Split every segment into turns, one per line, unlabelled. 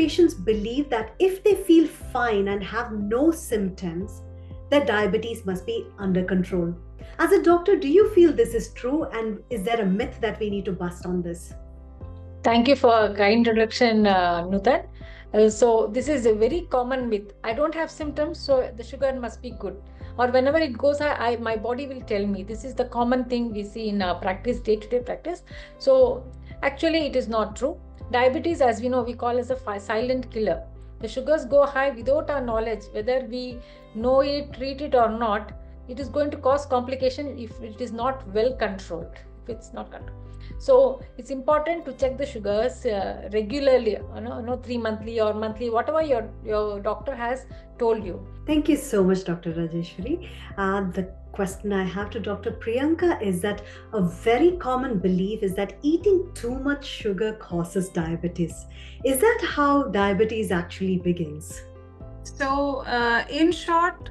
patients believe that if they feel fine and have no symptoms, their diabetes must be under control. As a doctor, do you feel this is true, and is there a myth that we need to bust on this?
Thank you for a kind introduction, Nutan. So this is a very common myth. I don't have symptoms, so the sugar must be good. Or whenever it goes, my body will tell me. This is the common thing we see in practice, day-to-day practice. So actually, it is not true. Diabetes, as we know, we call as a silent killer. The sugars go high without our knowledge, whether we know it, treat it or not. It is going to cause complication if it is not well controlled. If it's not controlled. So it's important to check the sugars regularly, 3 monthly or monthly, whatever your doctor has told you.
Thank you so much, Dr. Rajeshwari. The question I have to Dr. Priyanka is that a very common belief is that eating too much sugar causes diabetes. Is that how diabetes actually begins?
So, in short,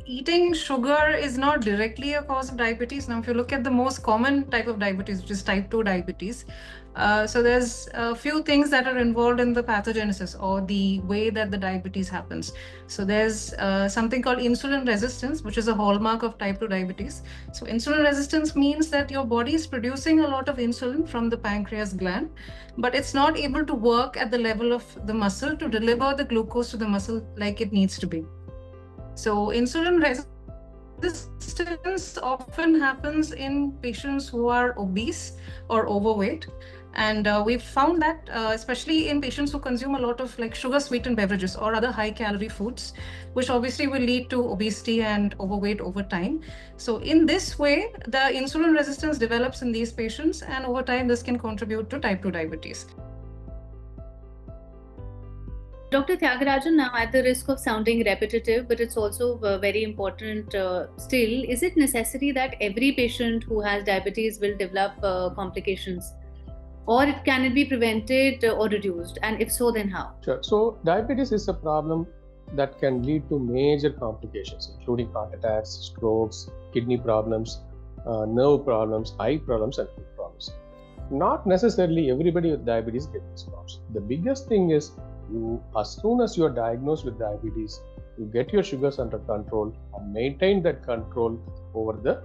eating sugar is not directly a cause of diabetes. Now, if you look at the most common type of diabetes, which is type 2 diabetes, so there's a few things that are involved in the pathogenesis or the way that the diabetes happens. So there's something called insulin resistance, which is a hallmark of type 2 diabetes. So insulin resistance means that your body is producing a lot of insulin from the pancreas gland, but it's not able to work at the level of the muscle to deliver the glucose to the muscle like it needs to be. So insulin resistance often happens in patients who are obese or overweight. And we've found that especially in patients who consume a lot of like sugar sweetened beverages or other high calorie foods, which obviously will lead to obesity and overweight over time. So in this way, the insulin resistance develops in these patients, and over time this can contribute to type 2 diabetes.
Dr. Tyagarajan, now at the risk of sounding repetitive, but it's also very important still, is it necessary that every patient who has diabetes will develop complications? Or can it be prevented or reduced? And if so, then how?
Sure. So diabetes is a problem that can lead to major complications, including heart attacks, strokes, kidney problems, nerve problems, eye problems, and foot problems. Not necessarily everybody with diabetes gets these problems. The biggest thing is, as soon as you are diagnosed with diabetes, you get your sugars under control and maintain that control over the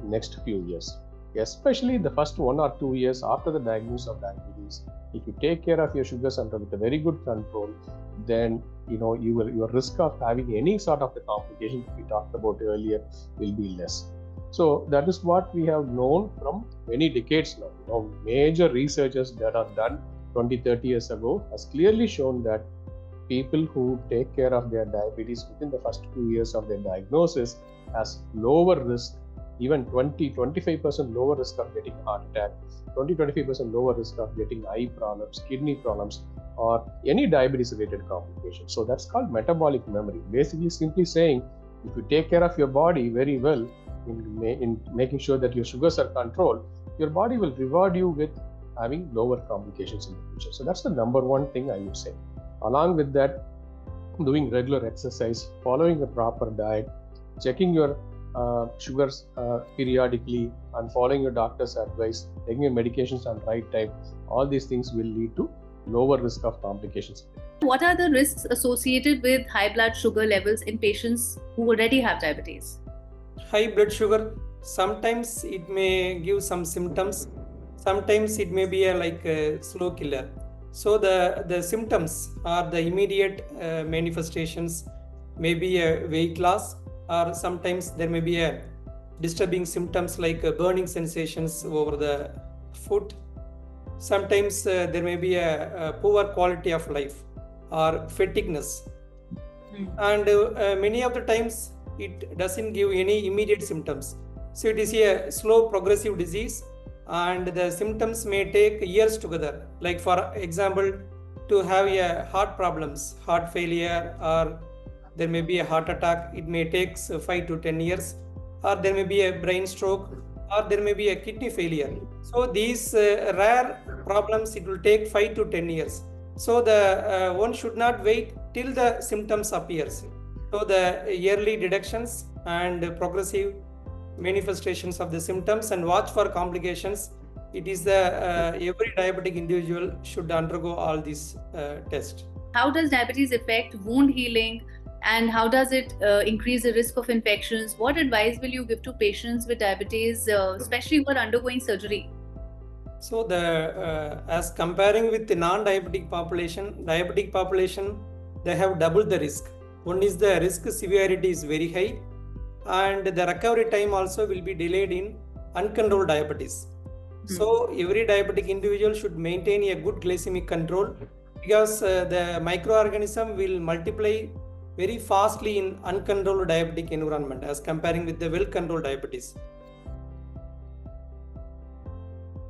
next few years. Especially the first 1 or 2 years after the diagnosis of diabetes, if you take care of your sugars under with a very good control, then your risk of having any sort of the complications we talked about earlier will be less. So that is what we have known from many decades now. Major researchers that are done 20-30 years ago has clearly shown that people who take care of their diabetes within the first 2 years of their diagnosis has lower risk, even 20-25% lower risk of getting heart attack, 20-25% lower risk of getting eye problems, kidney problems, or any diabetes related complications. So that's called metabolic memory. Basically simply saying, if you take care of your body very well in making sure that your sugars are controlled, your body will reward you with having lower complications in the future. So that's the number one thing I would say. Along with that, doing regular exercise, following a proper diet, checking your sugars periodically, and following your doctor's advice, taking your medications on right time, all these things will lead to lower risk of complications.
What are the risks associated with high blood sugar levels in patients who already have diabetes?
High blood sugar, sometimes it may give some symptoms, sometimes it may be a slow killer. So the symptoms or the immediate manifestations may be a weight loss, or sometimes there may be a disturbing symptoms like burning sensations over the foot. Sometimes there may be a poor quality of life or fatigueness. And many of the times it doesn't give any immediate symptoms. So it is a slow progressive disease, and the symptoms may take years together. Like for example, to have a heart problems, heart failure, or there may be a heart attack, it may take 5 to 10 years, or there may be a brain stroke, or there may be a kidney failure. So these rare problems, it will take 5 to 10 years. So the one should not wait till the symptoms appears. So the yearly deductions and progressive manifestations of the symptoms and watch for complications It is the every diabetic individual should undergo all these tests.
How does diabetes affect wound healing, and how does it increase the risk of infections? What advice will you give to patients with diabetes, especially who are undergoing surgery?
So as comparing with the non-diabetic population, diabetic population, they have double the risk. One is the risk severity is very high, and the recovery time also will be delayed in uncontrolled diabetes. So every diabetic individual should maintain a good glycemic control, because the microorganism will multiply very fastly in uncontrolled diabetic environment as comparing with the well-controlled diabetes.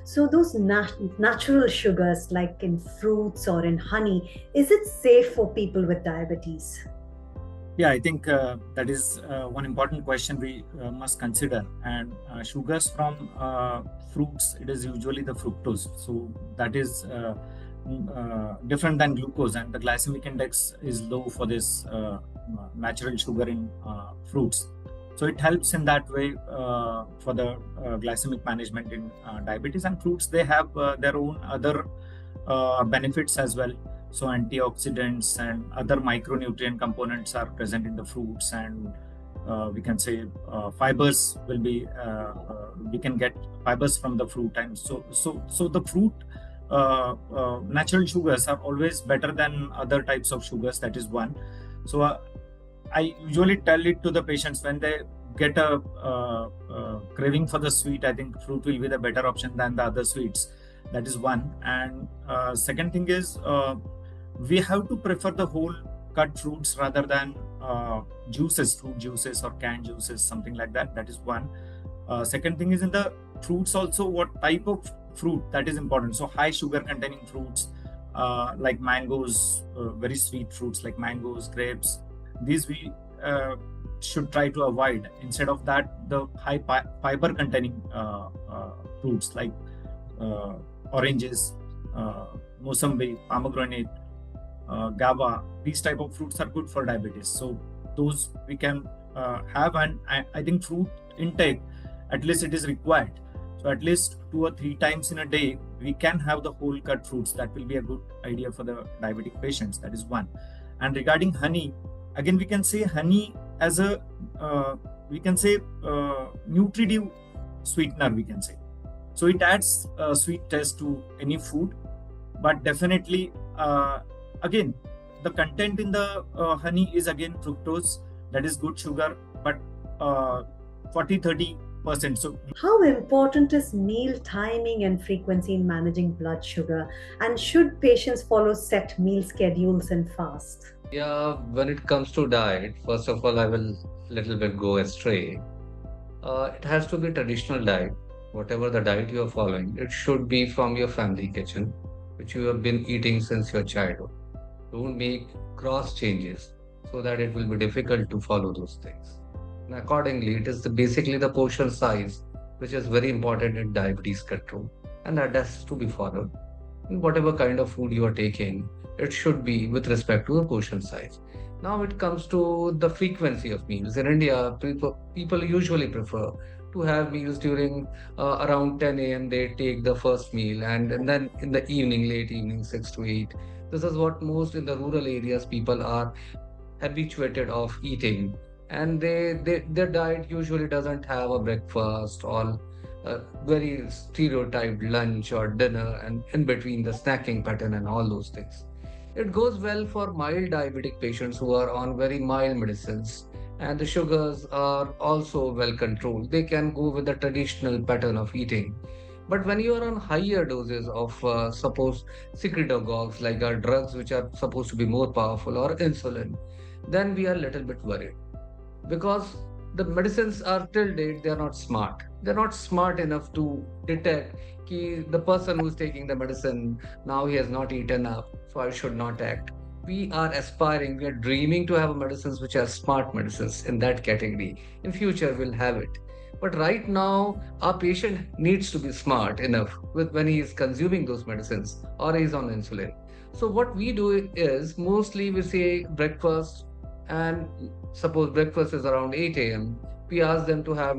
So those natural sugars like in fruits or in honey, is it safe for people with diabetes?
Yeah, I think that is one important question we must consider. And sugars from fruits, it is usually the fructose. So that is different than glucose, and the glycemic index is low for this natural sugar in fruits. So it helps in that way for the glycemic management in diabetes. And fruits, they have their own other benefits as well. So antioxidants and other micronutrient components are present in the fruits, and we can say fibers will be we can get fibers from the fruit. And so the fruit natural sugars are always better than other types of sugars. That is one. So I usually tell it to the patients when they get a craving for the sweet. I think fruit will be the better option than the other sweets. That is one. And second thing is we have to prefer the whole cut fruits rather than juices, fruit juices or canned juices, something like that. That is one. Second thing is in the fruits also, what type of fruit, that is important. So high sugar containing fruits like mangoes, very sweet fruits like mangoes, grapes, these we should try to avoid. Instead of that, the high fiber containing fruits like oranges, mosambi, pomegranate, guava, these type of fruits are good for diabetes. So those we can have, and I think fruit intake, at least it is required. So at least 2 or 3 times in a day, we can have the whole cut fruits. That will be a good idea for the diabetic patients. That is one. And regarding honey, again, we can say honey as a, nutritive sweetener, we can say. So it adds a sweet taste to any food, but definitely, again, the content in the honey is again fructose, that is good sugar, but 40-30%. So
how important is meal timing and frequency in managing blood sugar? And should patients follow set meal schedules and fast?
Yeah, when it comes to diet, first of all, I will little bit go astray. It has to be traditional diet. Whatever the diet you are following, it should be from your family kitchen, which you have been eating since your childhood. Don't make cross changes so that it will be difficult to follow those things. And accordingly, it is basically the portion size which is very important in diabetes control, and that has to be followed. In whatever kind of food you are taking, it should be with respect to the portion size. Now it comes to the frequency of meals. In India, people usually prefer to have meals during around 10 a.m. They take the first meal, and then in the evening, late evening, 6 to 8. This is what most in the rural areas people are habituated of eating, and their diet usually doesn't have a breakfast or a very stereotyped lunch or dinner, and in between the snacking pattern and all those things. It goes well for mild diabetic patients who are on very mild medicines, and the sugars are also well controlled. They can go with the traditional pattern of eating. But when you are on higher doses of, suppose, secretagogues, like our drugs which are supposed to be more powerful, or insulin, then we are a little bit worried, because the medicines are till date, they are not smart. They're not smart enough to detect the person who's taking the medicine, now he has not eaten up, so I should not act. We are aspiring, we are dreaming to have medicines which are smart medicines in that category. In future, we'll have it. But right now, our patient needs to be smart enough with when he is consuming those medicines or he is on insulin. So what we do is mostly we say breakfast, and suppose breakfast is around 8 a.m. We ask them to have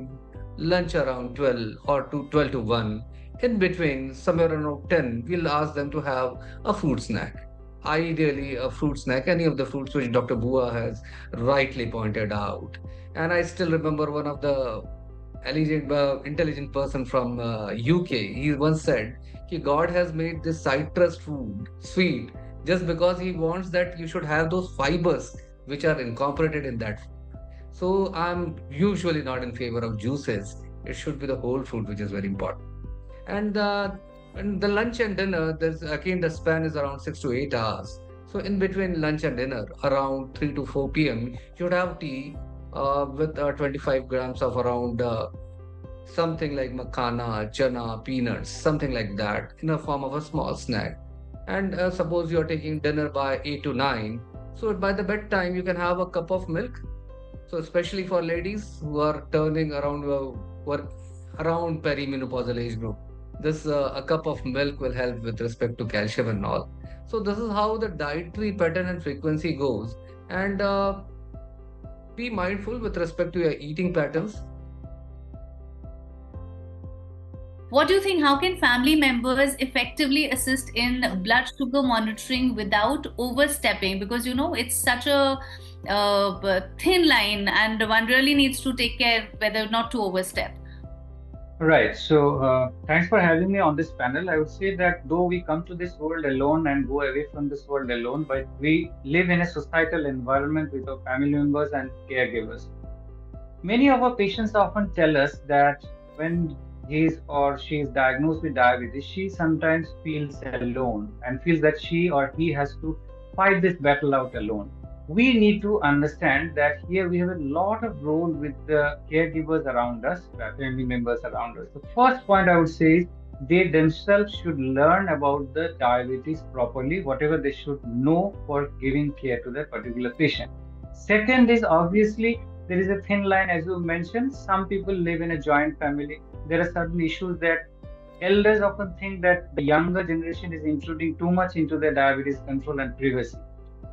lunch around 12 or to 12 to 1, in between, somewhere around 10, we'll ask them to have a fruit snack. Ideally, a fruit snack, any of the fruits which Dr. Bua has rightly pointed out. And I still remember one of the intelligent person from UK. He once said, God has made this citrus food sweet just because He wants that you should have those fibers which are incorporated in that food. So I'm usually not in favor of juices. It should be the whole fruit, which is very important. And the lunch and dinner, there's again the span is around 6 to 8 hours. So in between lunch and dinner, around 3 to 4 p.m., you should have tea with 25 grams of around something like makhana, chana, peanuts, something like that in a form of a small snack. And suppose you're taking dinner by 8 to 9, so by the bedtime you can have a cup of milk. So especially for ladies who are turning around, who are around perimenopausal age group, this a cup of milk will help with respect to calcium and all. So this is how the dietary pattern and frequency goes. And be mindful with respect to your eating patterns.
What do you think? How can family members effectively assist in blood sugar monitoring without overstepping? Because it's such a thin line, and one really needs to take care whether not to overstep.
Right. So thanks for having me on this panel. I would say that though we come to this world alone and go away from this world alone, but we live in a societal environment with our family members and caregivers. Many of our patients often tell us that when he or she is diagnosed with diabetes, she sometimes feels alone and feels that she or he has to fight this battle out alone. We need to understand that here we have a lot of role with the caregivers around us, family members around us. The first point I would say is they themselves should learn about the diabetes properly, whatever they should know for giving care to that particular patient. Second is obviously there is a thin line, as you mentioned. Some people live in a joint family. There are certain issues that elders often think that the younger generation is intruding too much into their diabetes control and privacy.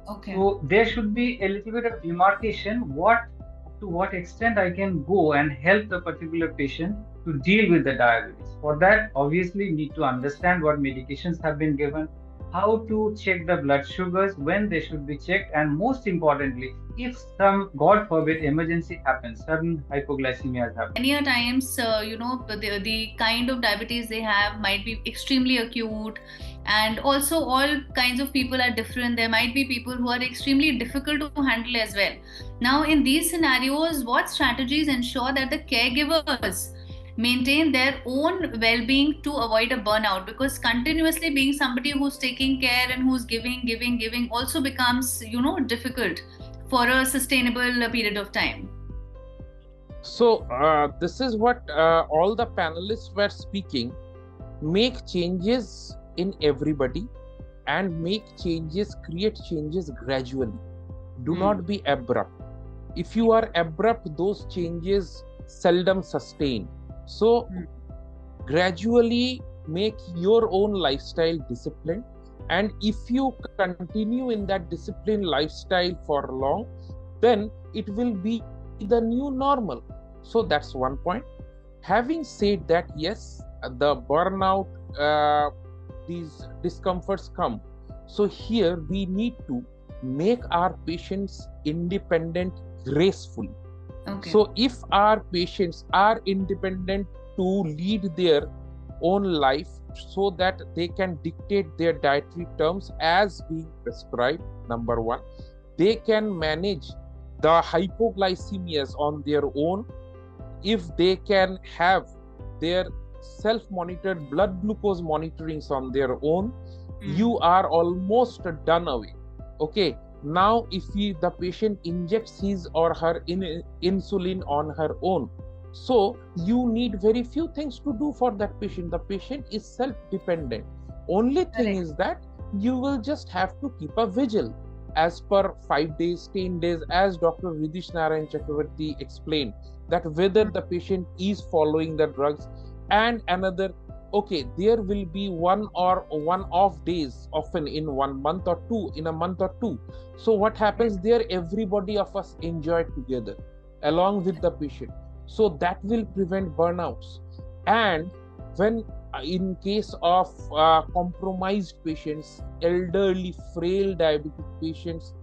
Okay.
So there should be a little bit of demarcation to what extent I can go and help the particular patient to deal with the diabetes. For that, obviously, need to understand what medications have been given, how to check the blood sugars, when they should be checked, and most importantly, if some, God forbid, emergency happens, sudden hypoglycemia happens.
Many a times, the kind of diabetes they have might be extremely acute, and also all kinds of people are different. There might be people who are extremely difficult to handle as well. Now, in these scenarios, what strategies ensure that the caregivers maintain their own well-being to avoid a burnout? Because continuously being somebody who's taking care and who's giving also becomes difficult for a sustainable period of time.
So this is what all the panelists were speaking. Make changes in everybody and create changes gradually. Do not be abrupt. If you are abrupt, those changes seldom sustain. So gradually make your own lifestyle disciplined, and if you continue in that disciplined lifestyle for long, then it will be the new normal. So that's one point. Having said that, yes, the burnout, these discomforts come. So here we need to make our patients independent gracefully.
Okay.
So if our patients are independent to lead their own life so that they can dictate their dietary terms as being prescribed, number one, they can manage the hypoglycemias on their own. If they can have their self-monitored blood glucose monitorings on their own, you are almost done away. Okay. Now, if the patient injects his or her insulin on her own, so you need very few things to do for that patient. The patient is self-dependent. Only thing is that you will just have to keep a vigil as per 5 days, 10 days, as Dr. Ridish Narayan Chakravarti explained, that whether the patient is following the drugs. And another, okay, there will be one off days often in 1 month or two, in a month or two. So what happens there, everybody of us enjoy together along with the patient. So that will prevent burnouts. And when in case of compromised patients, elderly, frail diabetic patients,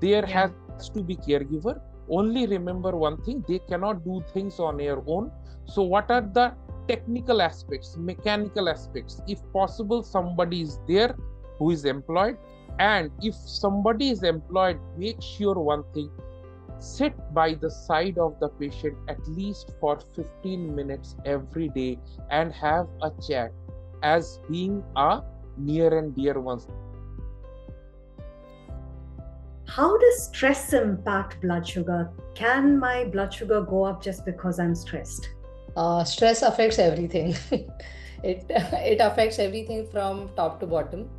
there has to be caregiver. Only remember one thing, they cannot do things on their own. So what are the technical aspects, mechanical aspects? If possible, somebody is there who is employed. And if somebody is employed, make sure one thing, sit by the side of the patient at least for 15 minutes every day and have a chat as being a near and dear one.
How does stress impact blood sugar? Can my blood sugar go up just because I'm stressed?
Stress affects everything. it affects everything from top to bottom.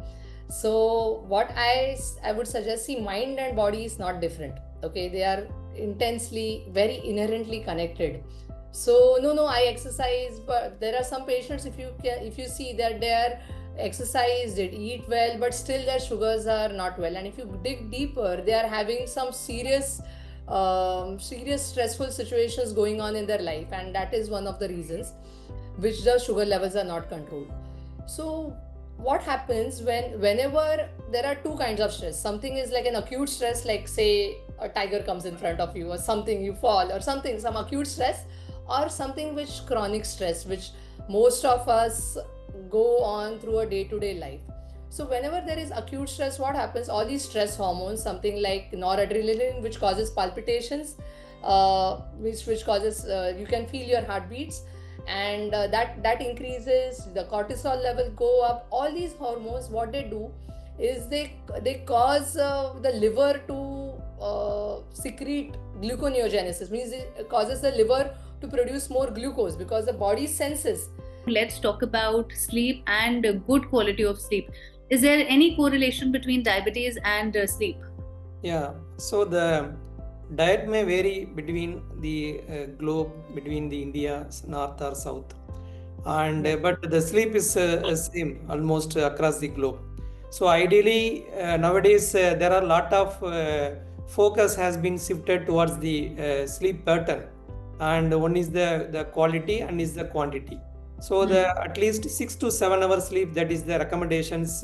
So what I would suggest, see, mind and body is not different. Okay, they are intensely, very inherently connected. So no, I exercise, but there are some patients, if you see that they are exercise, they eat well, but still their sugars are not well. And if you dig deeper, they are having some serious stressful situations going on in their life, and that is one of the reasons which the sugar levels are not controlled. So what happens whenever there are two kinds of stress? Something is like an acute stress, like say a tiger comes in front of you, or something, you fall, or something, some acute stress, or something which chronic stress, which most of us go on through a day-to-day life. So whenever there is acute stress, what happens? All these stress hormones, something like noradrenaline, which causes palpitations, which causes you can feel your heartbeats, and that increases, the cortisol level go up. All these hormones, what they do is they cause the liver to secrete gluconeogenesis, means it causes the liver to produce more glucose because the body senses.
Let's talk about sleep and good quality of sleep. Is there any correlation between diabetes and sleep?
Yeah, so the diet may vary between the globe, between the India, north or south, and but the sleep is same almost across the globe. So ideally, nowadays there are a lot of focus has been shifted towards the sleep pattern, and one is the quality and is the quantity. So the at least 6 to 7 hours sleep, that is the recommendations.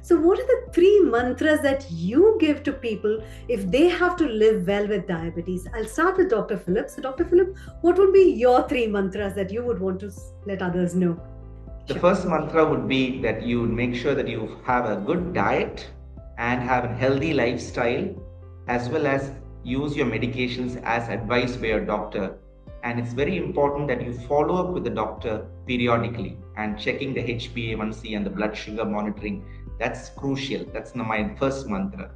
So what are the 3 mantras that you give to people if they have to live well with diabetes? I'll start with Dr. Philip. So Dr. Philip, what would be your 3 mantras that you would want to let others know?
The first mantra would be that you make sure that you have a good diet and have a healthy lifestyle, as well as use your medications as advised by your doctor. And it's very important that you follow up with the doctor periodically and checking the HbA1c and the blood sugar monitoring. That's crucial. That's my first mantra.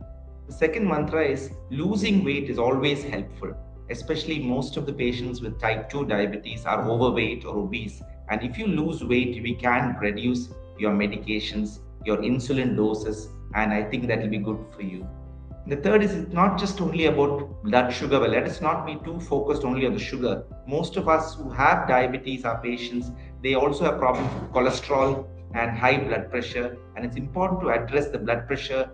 The second mantra is losing weight is always helpful, especially most of the patients with type 2 diabetes are overweight or obese. And if you lose weight, we can reduce your medications, your insulin doses, and I think that will be good for you. The third is it's not just only about blood sugar. Well, let us not be too focused only on the sugar. Most of us who have diabetes are patients. They also have problems with cholesterol and high blood pressure. And it's important to address the blood pressure,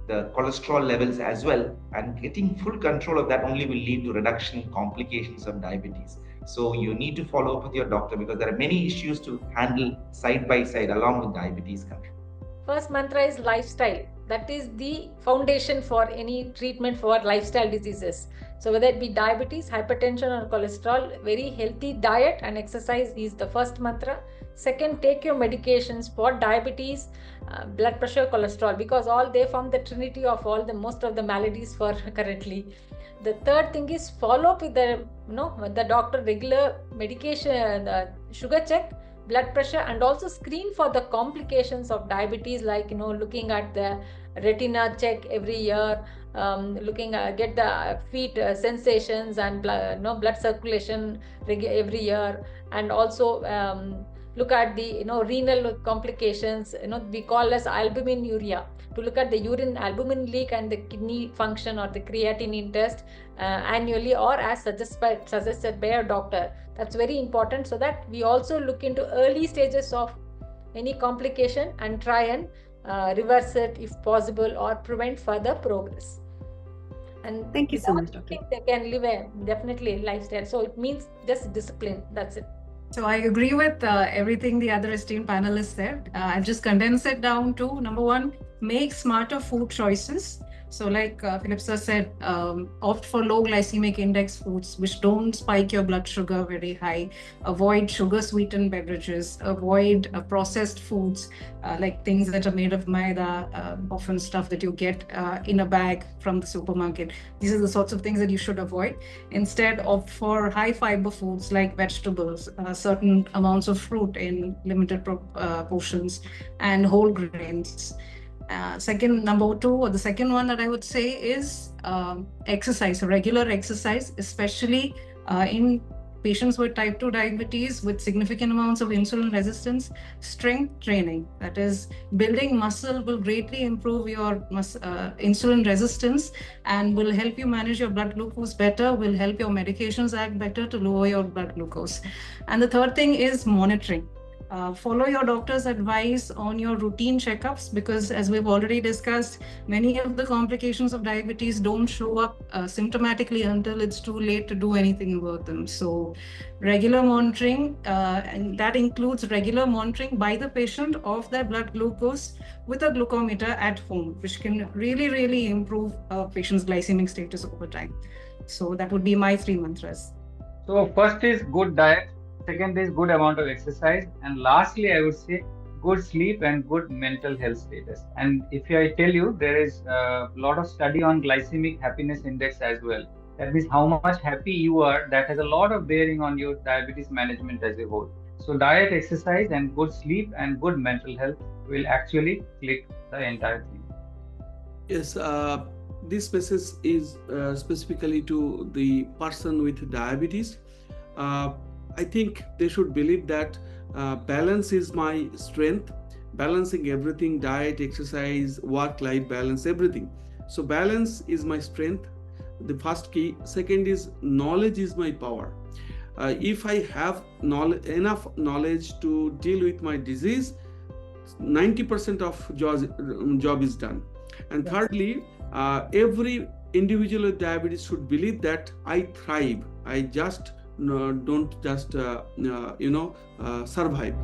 the cholesterol levels as well. And getting full control of that only will lead to reduction in complications of diabetes. So you need to follow up with your doctor because there are many issues to handle side by side along with diabetes control.
First mantra is lifestyle. That is the foundation for any treatment for lifestyle diseases. So whether it be diabetes, hypertension or cholesterol, very healthy diet and exercise is the first mantra. Second, take your medications for diabetes, blood pressure, cholesterol, because all they form the trinity of all the most of the maladies for currently. The third thing is follow up with the doctor, regular medication, sugar check, blood pressure, and also screen for the complications of diabetes, like looking at the retina check every year, looking at get the feet sensations and blood circulation every year, and also look at the renal complications, we call as albuminuria, to look at the urine albumin leak and the kidney function or the creatinine test annually or as suggested by a doctor. That's very important, so that we also look into early stages of any complication and try and reverse it if possible or prevent further progress. And
Thank you so
without
much, Doctor.
eating, they can live a definitely a lifestyle. So it means just discipline. That's it.
So I agree with everything the other esteemed panelists said. I'll just condense it down to number one, make smarter food choices. So like Philip sir said, opt for low glycemic index foods which don't spike your blood sugar very high. Avoid sugar sweetened beverages. Avoid processed foods like things that are made of maida, often stuff that you get in a bag from the supermarket. These are the sorts of things that you should avoid. Instead, opt for high fiber foods like vegetables, certain amounts of fruit in limited portions, and whole grains. Number two, or the second one that I would say is exercise, regular exercise, especially in patients with type 2 diabetes with significant amounts of insulin resistance. Strength training, that is, building muscle, will greatly improve your insulin resistance and will help you manage your blood glucose better, will help your medications act better to lower your blood glucose. And the third thing is monitoring. Follow your doctor's advice on your routine checkups, because as we've already discussed, many of the complications of diabetes don't show up symptomatically until it's too late to do anything about them. So regular monitoring, and that includes regular monitoring by the patient of their blood glucose with a glucometer at home, which can really, really improve a patient's glycemic status over time. So that would be my 3 mantras.
So first is good diet, second is good amount of exercise, and lastly I would say good sleep and good mental health status. And if I tell you, there is a lot of study on glycemic happiness index as well. That means how much happy you are, that has a lot of bearing on your diabetes management as a whole. So diet, exercise and good sleep and good mental health will actually click the entire thing.
Yes, this message is specifically to the person with diabetes. I think they should believe that balance is my strength, balancing everything, diet, exercise, work-life balance, everything. So balance is my strength, the first key. Second is knowledge is my power. If I have enough knowledge to deal with my disease, 90% of job is done. And thirdly, every individual with diabetes should believe that I thrive. I just don't just survive.